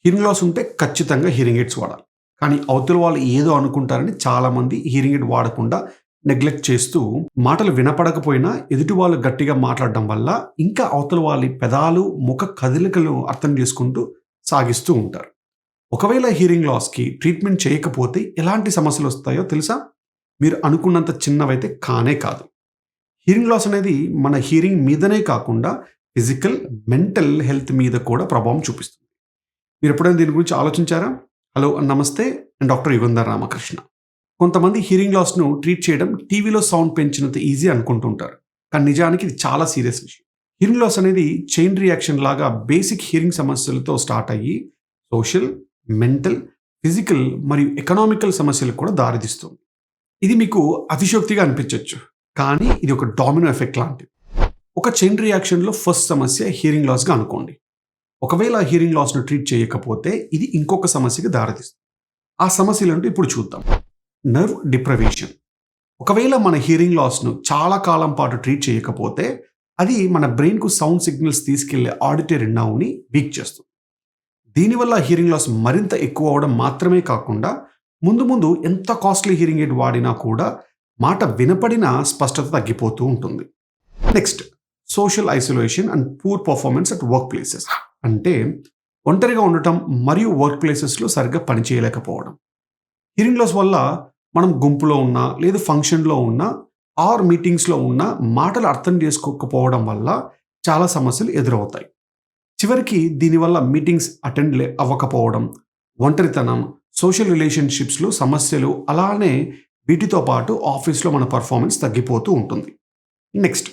Hearing loss ఉంటే ఖచ్చితంగా hearing AIDS వాడాలి. కానీ అవతల వాళ్ళు ఏదో అనుకుంటారని చాలామంది హియరింగ్ ఎయిడ్ వాడకుండా నెగ్లెక్ట్ చేస్తూ మాటలు వినపడకపోయినా ఎదుటి వాళ్ళు గట్టిగా మాట్లాడడం వల్ల ఇంకా అవతల వాళ్ళ పెదాలు, ముఖ కదలికలు అర్థం చేసుకుంటూ సాగిస్తూ ఉంటారు. ఒకవేళ హియరింగ్ లాస్‌కి ట్రీట్మెంట్ చేయకపోతే ఎలాంటి సమస్యలు వస్తాయో తెలుసా? మీరు అనుకున్నంత చిన్నవైతే కానే కాదు. హియరింగ్ లాస్ అనేది మన హియరింగ్ మీదనే కాకుండా ఫిజికల్, మెంటల్ హెల్త్ మీద కూడా ప్రభావం చూపిస్తుంది. మీరు ఎప్పుడైనా దీని గురించి ఆలోచించారా? హలో, నమస్తే. నేను డాక్టర్ యుగంధర్ రామకృష్ణ. కొంతమంది హియరింగ్ లాస్‌ను ట్రీట్ చేయడం టీవీలో సౌండ్ పెంచినంత ఈజీ అనుకుంటుంటారు. కానీ నిజానికి ఇది చాలా సీరియస్ విషయం. హియరింగ్ లాస్ అనేది చైన్ రియాక్షన్ లాగా బేసిక్ హియరింగ్ సమస్యలతో స్టార్ట్ అయ్యి సోషల్, మెంటల్, ఫిజికల్ మరియు ఎకనామికల్ సమస్యలకు కూడా దారితీస్తుంది. ఇది మీకు అతిశయోక్తిగా అనిపించవచ్చు, కానీ ఇది ఒక డామినో ఎఫెక్ట్ లాంటిది. ఒక చైన్ రియాక్షన్‌లో ఫస్ట్ సమస్య హియరింగ్ లాస్‌గా అనుకోండి. ఒకవేళ హియరింగ్ లాస్‌ను ట్రీట్ చేయకపోతే ఇది ఇంకొక సమస్యకి దారితీస్తుంది. ఆ సమస్యలేంటో ఇప్పుడు చూద్దాం. Nerve deprivation. ఒకవేళ మన హియరింగ్ లాస్‌ను చాలా కాలం పాటు ట్రీట్ చేయకపోతే అది మన బ్రెయిన్‌కు సౌండ్ సిగ్నల్స్ తీసుకెళ్లే ఆడిటరీ నర్వ్‌ని వీక్ చేస్తుంది. దీనివల్ల హియరింగ్ లాస్ మరింత ఎక్కువ అవడం మాత్రమే కాకుండా ముందు ముందు ఎంత కాస్ట్లీ హియరింగ్ ఎయిడ్ వాడినా కూడా మాట వినపడిన స్పష్టత తగ్గిపోతూ ఉంటుంది. Next, social isolation and poor performance at work places. అంటే ఒంటరిగా ఉండటం మరియు వర్క్ ప్లేసెస్లో సరిగ్గా పనిచేయలేకపోవడం. హియరింగ్ లాస్ వల్ల మనం గుంపులో ఉన్నా లేదా ఫంక్షన్లో ఉన్నా ఆర్ మీటింగ్స్లో ఉన్నా మాటలు అర్థం చేసుకోకపోవడం వల్ల చాలా సమస్యలు ఎదురవుతాయి. చివరికి దీనివల్ల మీటింగ్స్ అటెండ్ అవ్వకపోవడం, ఒంటరితనం, సోషల్ రిలేషన్షిప్స్లో సమస్యలు, అలానే వీటితో పాటు ఆఫీస్లో మన పర్ఫార్మెన్స్ తగ్గిపోతూ ఉంటుంది. Next,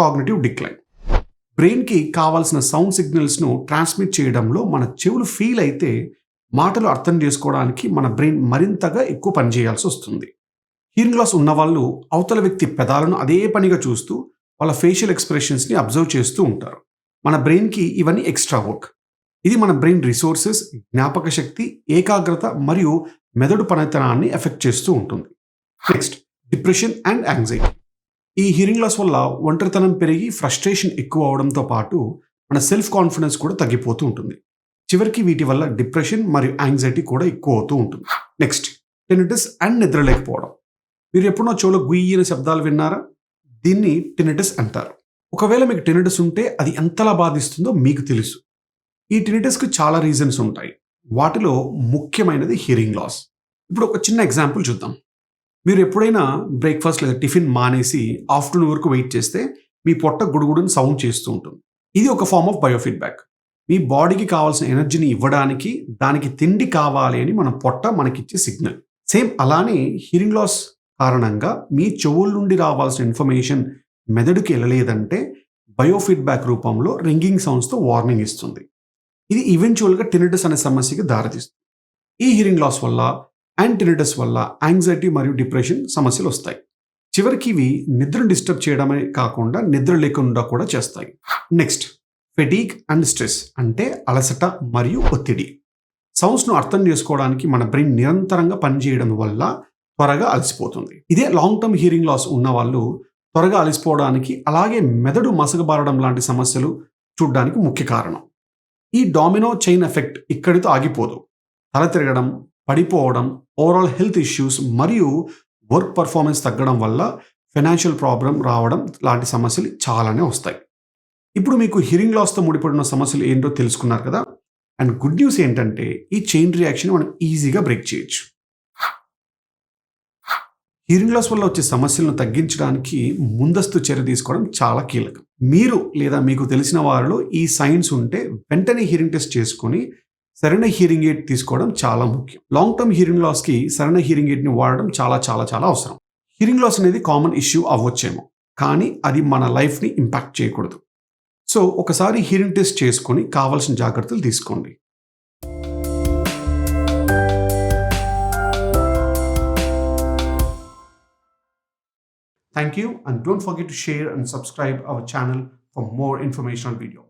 cognitive decline. బ్రెయిన్కి కావాల్సిన సౌండ్ సిగ్నల్స్ను ట్రాన్స్మిట్ చేయడంలో మన చెవులు ఫీల్ అయితే మాటలు అర్థం చేసుకోవడానికి మన బ్రెయిన్ మరింతగా ఎక్కువ పనిచేయాల్సి వస్తుంది. హియరింగ్ లాస్ ఉన్నవాళ్ళు అవతల వ్యక్తి పెదాలను అదే పనిగా చూస్తూ వాళ్ళ ఫేషియల్ ఎక్స్ప్రెషన్స్ని అబ్జర్వ్ చేస్తూ ఉంటారు. మన బ్రెయిన్కి ఇవన్నీ ఎక్స్ట్రా వర్క్. ఇది మన బ్రెయిన్ రిసోర్సెస్, జ్ఞాపక శక్తి, ఏకాగ్రత మరియు మెదడు పనితనాన్ని ఎఫెక్ట్ చేస్తూ ఉంటుంది. Next, depression and anxiety. ఈ హియరింగ్ లాస్ వల్ల ఒంటరితనం పెరిగి ఫ్రస్ట్రేషన్ ఎక్కువ అవడంతో పాటు మన సెల్ఫ్ కాన్ఫిడెన్స్ కూడా తగ్గిపోతూ ఉంటుంది. చివరికి వీటి వల్ల డిప్రెషన్ మరియు యాంగ్జైటీ కూడా ఎక్కువ అవుతూ ఉంటుంది. నెక్స్ట్, టెనిటస్ అండ్ నిద్రలేకపోవడం. మీరు ఎప్పుడో చెవులో గుయ్యని శబ్దాలు విన్నారా? దీన్ని టెనిటస్ అంటారు. ఒకవేళ మీకు టెనిటస్ ఉంటే అది ఎంతలా బాధిస్తుందో మీకు తెలుసు. ఈ టెనిటస్కి చాలా రీజన్స్ ఉంటాయి. వాటిలో ముఖ్యమైనది హియరింగ్ లాస్. ఇప్పుడు ఒక చిన్న ఎగ్జాంపుల్ చూద్దాం. మీరు ఎప్పుడైనా బ్రేక్ఫాస్ట్ లేదా టిఫిన్ మానేసి ఆఫ్టర్నూన్ వరకు వెయిట్ చేస్తే మీ పొట్ట గుడుగుడుని సౌండ్ చేస్తూ ఉంటుంది. ఇది ఒక ఫార్మ్ ఆఫ్ బయోఫీడ్బ్యాక్. మీ బాడీకి కావాల్సిన ఎనర్జీని ఇవ్వడానికి దానికి తిండి కావాలి అని మన పొట్ట మనకిచ్చే సిగ్నల్. సేమ్ అలానే హియరింగ్ లాస్ కారణంగా మీ చెవుల నుండి రావాల్సిన ఇన్ఫర్మేషన్ మెదడుకి వెళ్ళలేదంటే బయోఫీడ్బ్యాక్ రూపంలో రింగింగ్ సౌండ్స్తో వార్నింగ్ ఇస్తుంది. ఇది ఈవెన్చువల్గా టెనిటస్ అనే సమస్యకి దారితీస్తుంది. ఈ హియరింగ్ లాస్ వల్ల అండ్ టెనిటస్ వల్ల యాంగ్జైటీ మరియు డిప్రెషన్ సమస్యలు వస్తాయి. చివరికి ఇవి నిద్రను డిస్టర్బ్ చేయడమే కాకుండా నిద్ర లేకుండా కూడా చేస్తాయి. Next, fatigue and stress. అంటే అలసట మరియు ఒత్తిడి. సౌండ్స్ను అర్థం చేసుకోవడానికి మన బ్రెయిన్ నిరంతరంగా పనిచేయడం వల్ల త్వరగా అలసిపోతుంది. ఇదే లాంగ్ టర్మ్ హియరింగ్ లాస్ ఉన్న వాళ్ళు త్వరగా అలసిపోవడానికి, అలాగే మెదడు మసకబారడం లాంటి సమస్యలు చూడడానికి ముఖ్య కారణం. ఈ డామినో చైన్ ఎఫెక్ట్ ఇక్కడితో ఆగిపోదు. తల తిరగడం, పడిపోవడం, ఓవరాల్ హెల్త్ ఇష్యూస్ మరియు వర్క్ పర్ఫార్మెన్స్ తగ్గడం వల్ల ఫైనాన్షియల్ ప్రాబ్లం రావడం లాంటి సమస్యలు చాలానే వస్తాయి. ఇప్పుడు మీకు హియరింగ్ లాస్తో ముడిపడిన సమస్యలు ఏంటో తెలుసుకున్నారు కదా. అండ్ గుడ్ న్యూస్ ఏంటంటే ఈ చైన్ రియాక్షన్ మనం ఈజీగా బ్రేక్ చేయొచ్చు. హియరింగ్ లాస్ వల్ల వచ్చే సమస్యలను తగ్గించడానికి ముందస్తు చర్య తీసుకోవడం చాలా కీలకం. మీరు లేదా మీకు తెలిసిన వారిలో ఈ సైన్స్ ఉంటే వెంటనే హియరింగ్ టెస్ట్ చేసుకొని సరైన హియరింగ్ ఎయిడ్ తీసుకోవడం చాలా ముఖ్యం. లాంగ్ టర్మ్ హియరింగ్ లాస్కి సరైన హియరింగ్ ఎయిడ్ని వాడడం చాలా చాలా చాలా అవసరం. హియరింగ్ లాస్ అనేది కామన్ ఇష్యూ అవ్వచ్చేమో, కానీ అది మన లైఫ్ని ఇంపాక్ట్ చేయకూడదు. సో ఒకసారి హియరింగ్ టెస్ట్ చేసుకొని కావాల్సిన జాగ్రత్తలు తీసుకోండి. Thank you, and don't forget to share and subscribe our channel for more informational video.